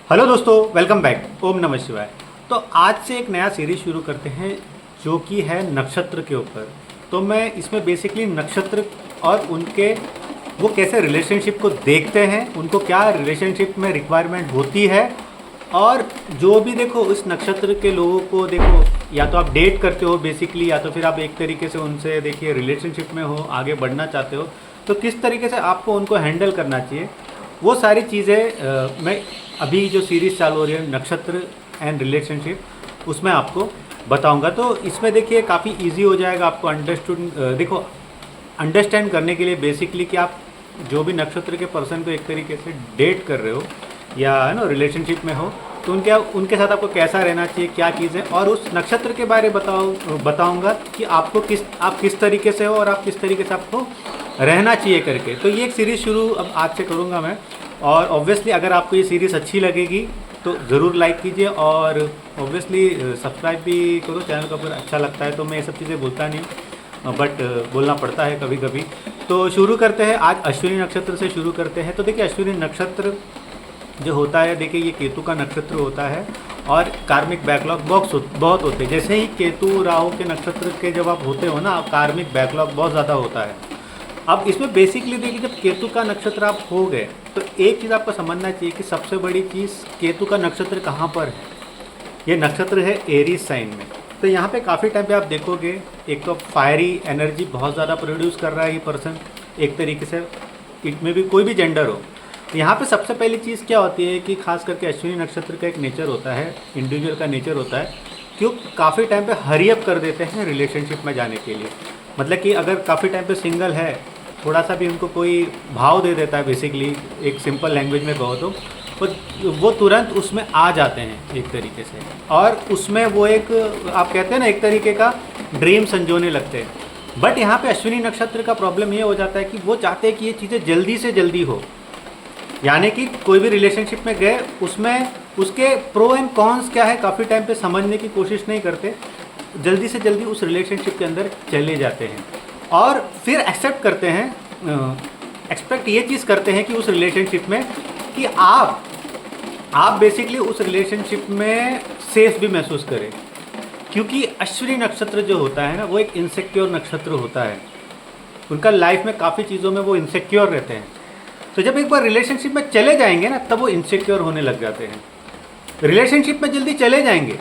Hello दोस्तों, welcome back. ओम नमः शिवाय। तो आज से एक नया सीरीज शुरू करते हैं जो कि है नक्षत्र के ऊपर। तो मैं इसमें बेसिकली नक्षत्र और उनके वो कैसे रिलेशनशिप को देखते हैं, उनको क्या रिलेशनशिप में रिक्वायरमेंट होती है, और जो भी देखो उस नक्षत्र के लोगों को देखो, या तो आप डेट करते हो बेसिकली, या तो फिर आप एक तरीके से उनसे देखिए रिलेशनशिप में हो, आगे बढ़ना चाहते हो, तो किस तरीके से आपको उनको हैंडल करना चाहिए, वो सारी चीज़ें मैं अभी जो सीरीज़ चालू हो रही है नक्षत्र एंड रिलेशनशिप, उसमें आपको बताऊंगा। तो इसमें देखिए काफ़ी इजी हो जाएगा आपको देखो अंडरस्टैंड करने के लिए बेसिकली कि आप जो भी नक्षत्र के पर्सन को एक तरीके से डेट कर रहे हो या है ना रिलेशनशिप में हो, तो उनके साथ आपको कैसा रहना चाहिए, क्या चीज़ें, और उस नक्षत्र के बारे बताऊंगा कि आप किस तरीके से हो और आप किस तरीके से आपको रहना चाहिए करके। तो ये एक सीरीज़ शुरू अब आज से करूँगा मैं, और ऑब्वियसली अगर आपको ये सीरीज़ अच्छी लगेगी तो ज़रूर लाइक कीजिए, और ऑब्वियसली सब्सक्राइब भी करो चैनल को अगर अच्छा लगता है। तो मैं ये सब चीज़ें बोलता नहीं हूँ, बट बोलना पड़ता है कभी कभी। तो शुरू करते हैं, आज अश्विनी नक्षत्र से शुरू करते हैं। तो देखिए अश्विनी नक्षत्र जो होता है, देखिए ये केतु का नक्षत्र होता है, और कार्मिक बैकलॉग बहुत होते हैं। जैसे ही केतु राहु के नक्षत्र के जब आप होते हो ना, कार्मिक बैकलॉग बहुत ज़्यादा होता है। अब इसमें बेसिकली देखिए जब केतु का नक्षत्र आप हो गए तो एक चीज़ आपको समझना चाहिए कि सबसे बड़ी चीज़ केतु का नक्षत्र कहाँ पर है। ये नक्षत्र है एरीज साइन में। तो यहाँ पे काफ़ी टाइम पे आप देखोगे, एक तो फायरी एनर्जी बहुत ज़्यादा प्रोड्यूस कर रहा है ये पर्सन, एक तरीके से इट में भी कोई भी जेंडर हो। तो यहाँ पे सबसे पहली चीज़ क्या होती है कि खास करके अश्विनी नक्षत्र का एक नेचर होता है, इंडिविजुअल का नेचर होता है कि वो काफ़ी टाइम पे हरी अप कर देते हैं रिलेशनशिप में जाने के लिए। मतलब कि अगर काफ़ी टाइम पे सिंगल है, थोड़ा सा भी उनको कोई भाव दे देता है, बेसिकली एक सिंपल लैंग्वेज में कहो तो वो तुरंत उसमें आ जाते हैं एक तरीके से, और उसमें वो एक आप कहते हैं ना एक तरीके का ड्रीम संजोने लगते हैं। बट यहाँ पे अश्विनी नक्षत्र का प्रॉब्लम ये हो जाता है कि वो चाहते हैं कि ये चीज़ें जल्दी से जल्दी हो, यानी कि कोई भी रिलेशनशिप में गए उसमें उसके प्रो एंड कॉन्स क्या है काफ़ी टाइम पे समझने की कोशिश नहीं करते, जल्दी से जल्दी उस रिलेशनशिप के अंदर चले जाते हैं, और फिर एक्सेप्ट करते हैं, एक्सपेक्ट ये चीज़ करते हैं कि उस रिलेशनशिप में कि आप बेसिकली उस रिलेशनशिप में सेफ भी महसूस करें। क्योंकि अश्विनी नक्षत्र जो होता है ना, वो एक इनसिक्योर नक्षत्र होता है। उनका लाइफ में काफ़ी चीज़ों में वो इनसिक्योर रहते हैं। तो जब एक बार रिलेशनशिप में चले जाएंगे ना, तब वो इनसिक्योर होने लग जाते हैं। रिलेशनशिप में जल्दी चले जाएंगे,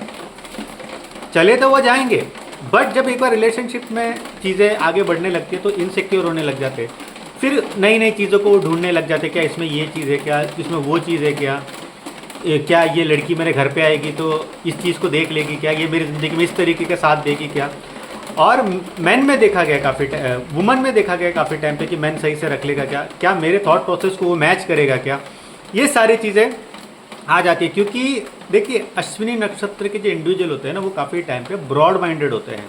चले तो वो जाएंगे, बट जब एक बार रिलेशनशिप में चीज़ें आगे बढ़ने लगती है तो इनसिक्योर होने लग जाते हैं। फिर नई नई चीज़ों को ढूंढने लग जाते हैं, क्या इसमें ये चीज़ है, क्या इसमें वो चीज़ है, क्या ये लड़की मेरे घर पे आएगी तो इस चीज़ को देख लेगी, क्या ये मेरी ज़िंदगी में इस तरीके का साथ देगी क्या। और मैन में देखा गया वुमन में देखा गया काफ़ी टाइम पे कि मैन सही से रख लेगा क्या मेरे थॉट प्रोसेस को वो मैच करेगा क्या, ये सारी चीज़ें आ जाती है। क्योंकि देखिए अश्विनी नक्षत्र के जो इंडिविजुअल होते हैं ना, वो काफ़ी टाइम पे ब्रॉड माइंडेड होते हैं।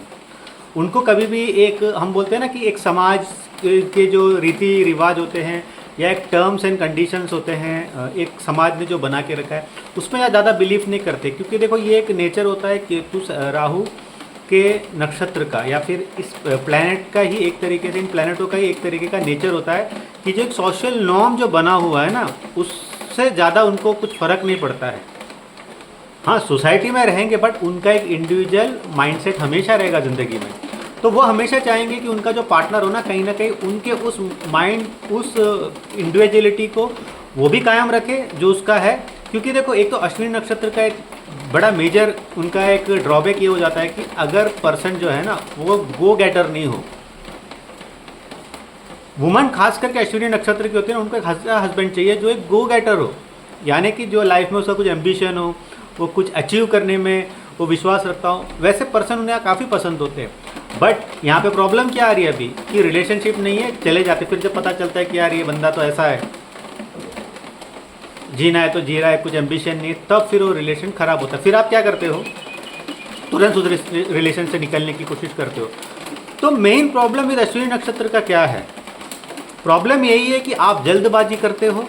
उनको कभी भी एक हम बोलते हैं ना कि एक समाज के जो रीति रिवाज होते हैं या एक टर्म्स एंड कंडीशंस होते हैं, एक समाज ने जो बना के रखा है उसमें ज़्यादा बिलीव नहीं करते। क्योंकि देखो ये एक नेचर होता है केतु राहु के नक्षत्र का, या फिर इस प्लैनेट का ही एक तरीके से, इन प्लैनेटों का ही एक तरीके का नेचर होता है कि जो एक सोशल नॉर्म जो बना हुआ है ना, उससे ज़्यादा उनको कुछ फ़र्क नहीं पड़ता है। हाँ, सोसाइटी में रहेंगे बट उनका एक इंडिविजुअल माइंडसेट हमेशा रहेगा ज़िंदगी में। तो वो हमेशा चाहेंगे कि उनका जो पार्टनर हो ना कहीं उनके उस माइंड, उस इंडिविजुअलिटी को वो भी कायम रखे जो उसका है। क्योंकि देखो एक तो अश्विनी नक्षत्र का एक बड़ा मेजर उनका एक ड्रॉबैक ये हो जाता है कि अगर पर्सन जो है ना वो गो गेटर नहीं हो, वुमन खास करके अश्विनी नक्षत्र की होती है ना, उनको एक हस्बैंड चाहिए जो एक गो गेटर हो, यानी कि जो लाइफ में उसका कुछ एम्बिशन हो, वो कुछ अचीव करने में वो विश्वास रखता हो, वैसे पर्सन उन्हें काफ़ी पसंद होते हैं। बट यहाँ पे प्रॉब्लम क्या आ रही है अभी कि रिलेशनशिप नहीं है, चले जाते। फिर जब पता चलता है कि यार ये बंदा तो ऐसा है, जीना है तो जी रहा है, कुछ एम्बिशन नहीं, तब फिर वो रिलेशन ख़राब होता है। फिर आप क्या करते हो, तुरंत उस रिलेशन से निकलने की कोशिश करते हो। तो मेन प्रॉब्लम विद अश्विनी नक्षत्र का क्या है, प्रॉब्लम यही है कि आप जल्दबाजी करते हो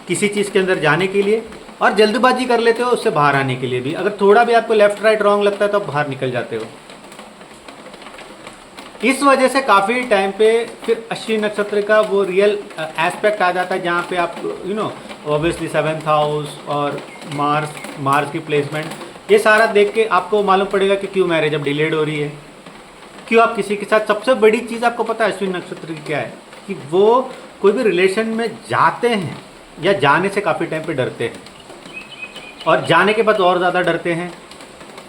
किसी चीज़ के अंदर जाने के लिए, और जल्दबाजी कर लेते हो उससे बाहर आने के लिए भी। अगर थोड़ा भी आपको लेफ्ट राइट रॉन्ग लगता है तो आप बाहर निकल जाते हो। इस वजह से काफ़ी टाइम पे फिर अश्विनी नक्षत्र का वो रियल एस्पेक्ट आ जाता है, जहाँ पे आप ऑब्वियसली 7th हाउस और मार्स की प्लेसमेंट, ये सारा देख के आपको मालूम पड़ेगा कि क्यों मैरिज अब डिलेड हो रही है, क्यों आप किसी के साथ। सबसे बड़ी चीज़ आपको पता है अश्विनी नक्षत्र की क्या है, कि वो कोई भी रिलेशन में जाते हैं या जाने से काफ़ी टाइम पे डरते हैं, और जाने के बाद और ज़्यादा डरते हैं,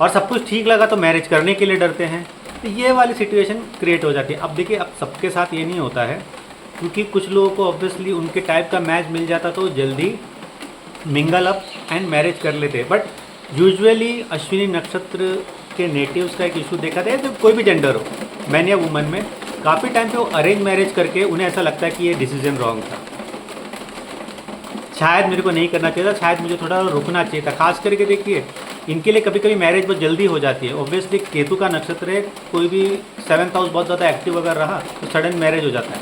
और सब कुछ ठीक लगा तो मैरिज करने के लिए डरते हैं। तो ये वाली सिचुएशन क्रिएट हो जाती है। अब देखिए, अब सबके साथ ये नहीं होता है, क्योंकि कुछ लोगों को ऑब्वियसली उनके टाइप का मैच मिल जाता तो जल्दी मिंगल अप एंड मैरिज कर लेते हैं। बट यूजुअली अश्विनी नक्षत्र के नेटिव्स का एक इशू देखा जाए, तो कोई भी जेंडर हो, मैन या वुमन में, काफ़ी टाइम पे वो अरेंज मैरिज करके उन्हें ऐसा लगता है कि ये डिसीजन रॉन्ग था, शायद मेरे को नहीं करना चाहिए था, शायद मुझे थोड़ा रुकना चाहिए था। खास करके देखिए, इनके लिए कभी कभी मैरिज बहुत जल्दी हो जाती है। ऑब्वियसली केतु का नक्षत्र है, कोई भी 7th हाउस बहुत ज़्यादा एक्टिव अगर रहा तो सडन मैरिज हो जाता है,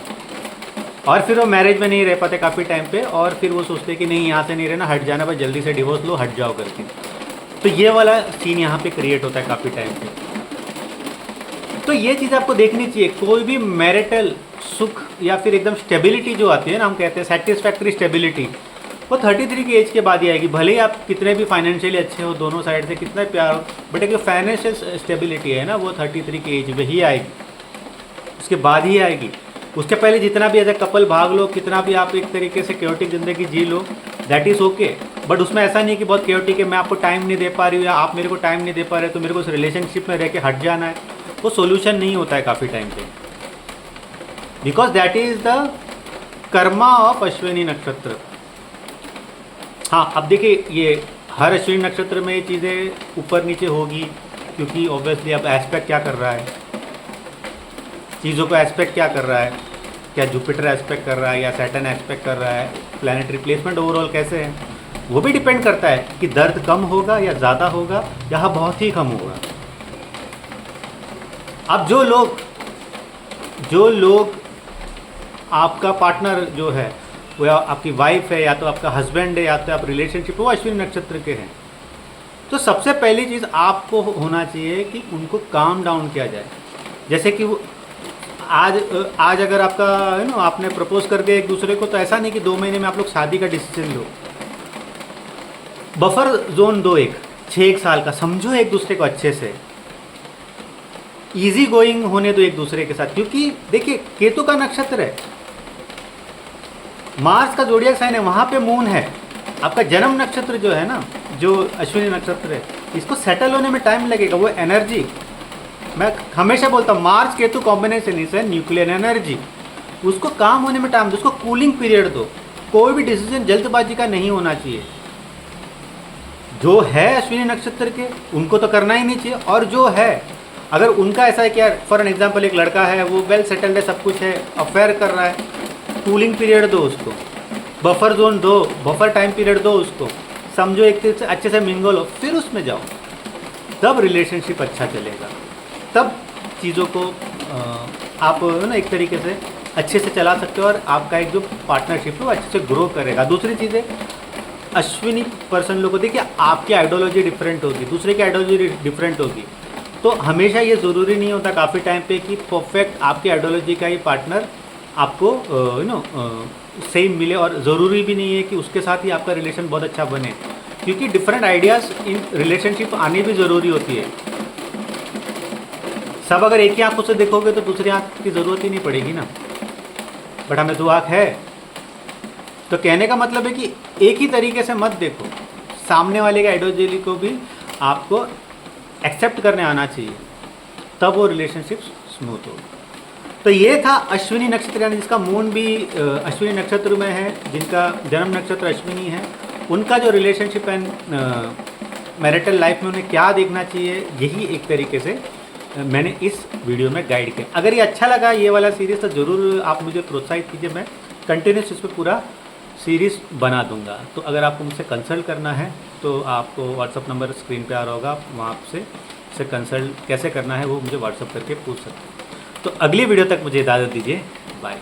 और फिर वो मैरिज में नहीं रह पाते काफ़ी टाइम पे, और फिर वो सोचते कि नहीं, यहाँ से नहीं रहना, हट जाना, बस जल्दी से डिवोर्स लो, हट जाओ करके। तो ये वाला सीन यहाँ पे क्रिएट होता है काफ़ी टाइम पे। तो ये चीज़ आपको देखनी चाहिए। कोई भी मैरिटल सुख या फिर एकदम स्टेबिलिटी जो आती है ना, हम कहते हैं सेटिस्फैक्ट्री स्टेबिलिटी, वो 33 की एज के बाद ही आएगी। भले ही आप कितने भी फाइनेंशियली अच्छे हो, दोनों साइड से कितना प्यार हो, बट एक जो फाइनेंशियल स्टेबिलिटी है ना, वो 33 की एज में ही आएगी, उसके बाद ही आएगी। उसके पहले जितना भी एज ए कपल भाग लो, कितना भी आप एक तरीके से क्योटिक ज़िंदगी जी लो, दैट इज़ ओके। बट उसमें ऐसा नहीं कि बहुत क्योटिक है, मैं आपको टाइम नहीं दे पा रही हूँ या आप मेरे को टाइम नहीं दे पा रहे, तो मेरे को उस रिलेशनशिप में रह के हट जाना है, वो सोल्यूशन नहीं होता है काफ़ी टाइम पे, because that is the Karma of Ashwini नक्षत्र। हाँ, अब देखिए, ये हर अश्विनी नक्षत्र में ये चीज़ें ऊपर नीचे होगी, क्योंकि ऑब्वियसली अब एस्पेक्ट क्या कर रहा है, चीज़ों को एस्पेक्ट क्या कर रहा है, क्या जुपिटर एस्पेक्ट कर रहा है या सैटर्न एस्पेक्ट कर रहा है, प्लैनेटरी प्लेसमेंट ओवरऑल कैसे है, वो भी डिपेंड करता है कि दर्द कम होगा या ज़्यादा होगा या बहुत ही कम होगा। अब जो लोग आपका पार्टनर जो है, वो आपकी वाइफ है, या तो आपका हस्बैंड है, या तो आप रिलेशनशिप, वो अश्विनी नक्षत्र के हैं, तो सबसे पहली चीज़ आपको होना चाहिए कि उनको काम डाउन किया जाए। जैसे कि वो आज अगर आपका आपने प्रपोज कर दिया एक दूसरे को, तो ऐसा नहीं कि 2 महीने में आप लोग शादी का डिसीजन लो। बफर जोन दो, 6 साल का समझो एक दूसरे को अच्छे से, इजी गोइंग होने दो एक दूसरे के साथ। क्योंकि देखिए, केतु का नक्षत्र है, मार्स का जोडियाक साइन है, वहाँ पे मून है। आपका जन्म नक्षत्र जो है ना, जो अश्विनी नक्षत्र है, इसको सेटल होने में टाइम लगेगा। वो एनर्जी, मैं हमेशा बोलता हूँ, Mars Ketu combination is nuclear energy, उसको काम होने में टाइम दो, उसको कूलिंग पीरियड दो। कोई भी डिसीजन जल्दबाजी का नहीं होना चाहिए। जो है अश्विनी नक्षत्र के, उनको तो करना ही नहीं चाहिए, और जो है अगर उनका ऐसा है कि यार फॉर एन एग्जाम्पल एक लड़का है, वो वेल सेटल्ड है, सब कुछ है, अफेयर कर रहा है, कूलिंग पीरियड दो उसको, बफर जोन दो, बफर टाइम पीरियड दो उसको, समझो एक अच्छे से मिंगल हो, फिर उसमें जाओ, तब रिलेशनशिप अच्छा चलेगा, तब चीज़ों को आप ना एक तरीके से अच्छे से चला सकते हो, और आपका एक जो पार्टनरशिप है वो अच्छे से ग्रो करेगा। दूसरी चीज़ है, अश्विनी पर्सन लोगों को देखिए, आपकी आइडियोलॉजी डिफरेंट होगी, दूसरे की आइडियोलॉजी डिफरेंट होगी, तो हमेशा ये ज़रूरी नहीं होता काफ़ी टाइम पे कि परफेक्ट आपकी आइडियोलॉजी का ही पार्टनर आपको सेम मिले, और ज़रूरी भी नहीं है कि उसके साथ ही आपका रिलेशन बहुत अच्छा बने, क्योंकि डिफरेंट आइडियाज़ इन रिलेशनशिप आनी भी ज़रूरी होती है। सब अगर एक ही आंखों से देखोगे तो दूसरी आंख की ज़रूरत ही नहीं पड़ेगी ना। बट हमें 2 आंख है, तो कहने का मतलब है कि एक ही तरीके से मत देखो, सामने वाले के आइडियोलॉजी को भी आपको एक्सेप्ट करने आना चाहिए, तब वो रिलेशनशिप स्मूथ हो। तो ये था अश्विनी नक्षत्र, यानी जिसका मून भी अश्विनी नक्षत्र में है, जिनका जन्म नक्षत्र अश्विनी है, उनका जो रिलेशनशिप एंड मैरिटल लाइफ में उन्हें क्या देखना चाहिए, यही एक तरीके से मैंने इस वीडियो में गाइड किया। अगर ये अच्छा लगा ये वाला सीरीज़, तो ज़रूर आप मुझे प्रोत्साहित कीजिए, मैं कंटिन्यूस इस पर पूरा सीरीज़ बना दूंगा। तो अगर आपको मुझसे कंसल्ट करना है तो आपको व्हाट्सअप नंबर स्क्रीन पे आ रहा होगा, वहाँ से कंसल्ट कैसे करना है वो मुझे व्हाट्सअप करके पूछ सकते हैं। तो अगली वीडियो तक मुझे इजाज़त दीजिए, बाय।